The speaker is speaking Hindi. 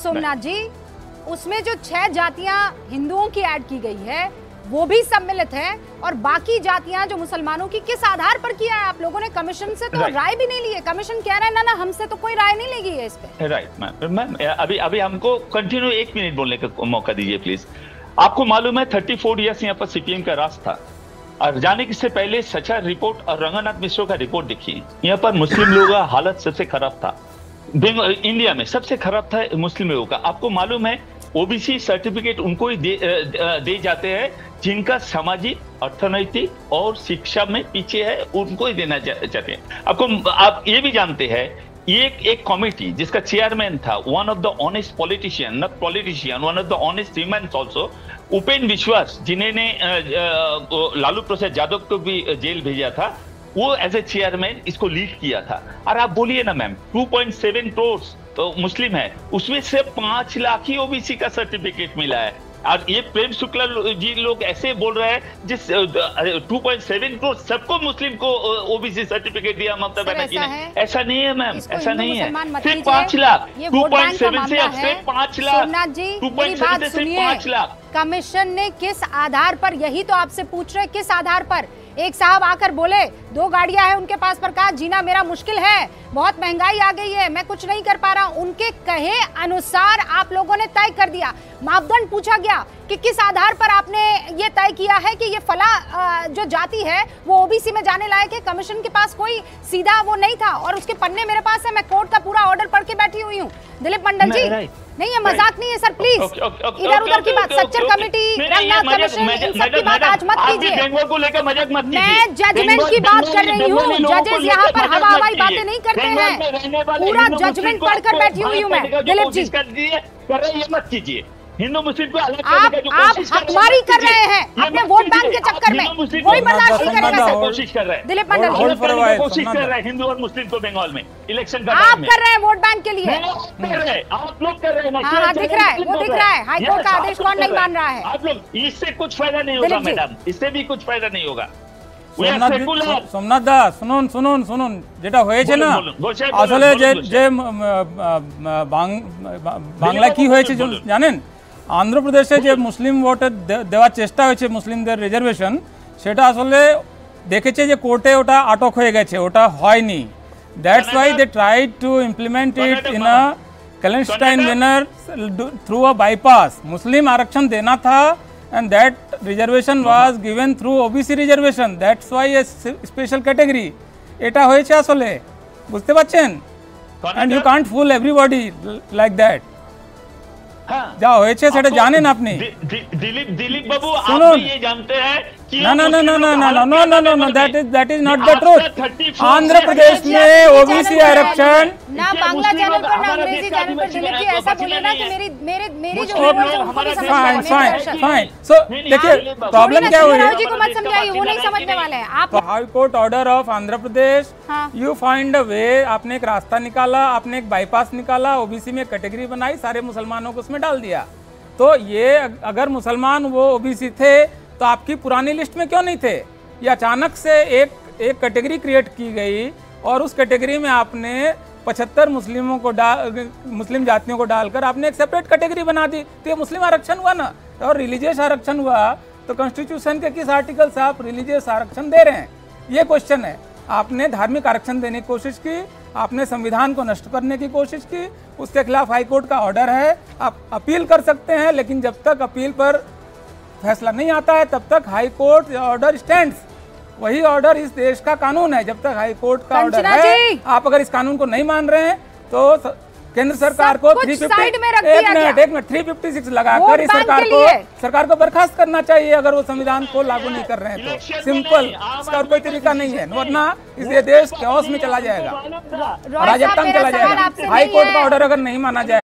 सोमनाथ जी, उसमें जो 6 जातियां हिंदुओं की ऐड की गई है वो भी सम्मिलित है, और बाकी जातियां जो मुसलमानों की किस आधार पर किया है आप लोगों ने? कमीशन से तो राय भी नहीं ली है। कमीशन कह रहा है ना हमसे तो कोई राय नहीं लेगी है इस पे। राइट मैम, अभी हमको कंटिन्यू 1 मिनट बोलने का मौका दीजिए प्लीज। आपको मालूम है 34 ईयर्स यहाँ पर सीपीएम का राज था, और जाने से पहले सचा रिपोर्ट और रंगनाथ मिश्रा का रिपोर्ट देखिए। यहाँ पर मुस्लिम लोगों का हालत सबसे खराब था, इंडिया में सबसे खराब था मुस्लिम लोगों का। आपको मालूम है ओबीसी सर्टिफिकेट उनको ही दे जाते हैं जिनका सामाजिक, अर्थनैतिक और शिक्षा में पीछे है, उनको ही देना चाहते हैं। आप ये भी जानते हैं एक कमेटी जिसका चेयरमैन था one of the honest politician, not politician, one of the honest human also, Upendra विश्वास, जिन्होंने लालू प्रसाद यादव को भी जेल भेजा था, वो एज ए चेयरमैन इसको लीड किया था। और आप बोलिए ना मैम 2.7 करोड़ तो मुस्लिम है, उसमें से 5 लाख ही ओबीसी का सर्टिफिकेट मिला है। और ये प्रेम शुक्ला जी लोग ऐसे बोल रहे हैं जिस 2.7 करोड़ सबको मुस्लिम को ओबीसी सर्टिफिकेट दिया ममता बनर्जी ने। ऐसा नहीं है मैम, ऐसा नहीं है। सिर्फ 5 लाख, 2.7 से 5 लाख, सोमनाथ जी 2.7 से 5 लाख। कमीशन ने किस आधार पर, यही तो आपसे पूछ रहे, किस आधार पर? एक साहब आकर बोले 2 गाड़ियां हैं उनके पास, पर कहा जीना मेरा मुश्किल है, बहुत महंगाई आ गई है, मैं कुछ नहीं कर पा रहा हूं। उनके कहे अनुसार आप लोगों ने तय कर दिया। मापदंड पूछा गया कि किस आधार पर आपने ये तय किया है कि ये फला जो जाति है वो ओबीसी में जाने लायक है। कमीशन के पास कोई सीधा वो नहीं था, और उसके पन्ने मेरे पास है, मैं कोर्ट का पूरा ऑर्डर पढ़ के बैठी हुई हूँ। दिलीप मंडल जी, नहीं ये मजाक नहीं है सर, प्लीज इधर उधर की बात, सच्चर कमेटी, रंगनाथ कमीशन, इन सब की बात आज मत कीजिए। बेंगलोर को लेकर मजाक मत कीजिए। मैं जजमेंट की बात कर रही हूँ। जजेस यहाँ पर हवा हवाई बातें नहीं करते हैं, पूरा जजमेंट पढ़कर बैठी हुई हूँ मैं। दिलीप जी ये मत कीजिए, हिंदू मुस्लिम को अलग करने का आप हकमारी कर रहे हैं अपने वोट बैंक के चक्कर में, कोई बर्दाश्त नहीं करेगा सर। कोशिश कर रहे हैं दिलीप मंडल कोशिश कर रहे हैं हिंदू और मुस्लिम को बंगाल में इलेक्शन का आप कर रहे हैं वोट बैंक के लिए। आप लोग कर रहे हैं। हाँ दिख रहा है, वो दिख रहा है। हाईकोर्ट का आदेश कौन नहीं मान रहा है? आप लोग, इससे कुछ फायदा नहीं होगा मैडम, इससे भी कुछ फायदा नहीं होगा। সোমনাথ দা শুনুন শুনুন শুনুন, যেটা হয়েছে না আসলে যে বাংলা কি হয়েছে জানেন? আন্ধ্রপ্রদেশে যে মুসলিম ভোটের দেওয়ার চেষ্টা হয়েছে মুসলিমদের রিজার্ভেশন, সেটা আসলে দেখেছে যে কোর্টে ওটা আটক হয়ে গেছে, ওটা হয়নি। That's why they tried to implement it in a clandestine manner through a bypass. मुस्लिम आरक्षण देना था and that reservation was given through OBC reservation, that's why a special category এটা হয়েছে আসলে, বুঝতে পারছেন? and you can't fool everybody like that। যা হয়েছে সেটা জানেন আপনি। दिलीप बाबू, आप ये जानते हैं कि no that is not the truth। Andhra Pradesh में ओबीसी आरक्षण ना बांग्ला चैनल पर ना अंग्रेजी चैनल पर दिलीप जी ऐसा बोले ना कि मेरी जो फाइन। सो देखिए प्रॉब्लम क्या हुई है, जी को मत समझाइए, वो नहीं समझने वाले हैं आप। High court order of Andhra Pradesh, you find a way, आपने एक रास्ता निकाला, आपने एक बाईपास निकाला, ओबीसी में कैटेगरी बनाई, सारे मुसलमानों को उसमें डाल दिया। तो ये अगर मुसलमान वो ओबीसी थे तो आपकी पुरानी लिस्ट में क्यों नहीं थे? ये अचानक से एक कैटेगरी क्रिएट की गई और उस कैटेगरी में आपने 75 मुस्लिमों को मुस्लिम जातियों को डालकर आपने एक सेपरेट कैटेगरी बना दी। तो ये मुस्लिम आरक्षण हुआ ना। और रिलीजियस आरक्षण हुआ तो कॉन्स्टिट्यूशन के किस आर्टिकल से आप रिलीजियस आरक्षण दे रहे हैं, ये क्वेश्चन है। आपने धार्मिक आरक्षण देने की कोशिश की, आपने संविधान को नष्ट करने की कोशिश की, उसके खिलाफ हाईकोर्ट का ऑर्डर है, आप अपील कर सकते हैं, लेकिन जब तक अपील पर फैसला नहीं आता है तब तक हाई कोर्ट ऑर्डर स्टैंड्स। वही ऑर्डर इस देश का कानून है। जब तक हाई कोर्ट का ऑर्डर है, आप अगर इस कानून को नहीं मान रहे हैं तो केंद्र सरकार को 356 लगाकर इस सरकार को बर्खास्त करना चाहिए अगर वो संविधान को लागू नहीं कर रहे हैं तो। सिंपल, इसका और कोई तरीका नहीं है, वरना इस देश कैओस में चला जाएगा, अराजकता में चला जाएगा। हाई कोर्ट का ऑर्डर अगर नहीं माना जाए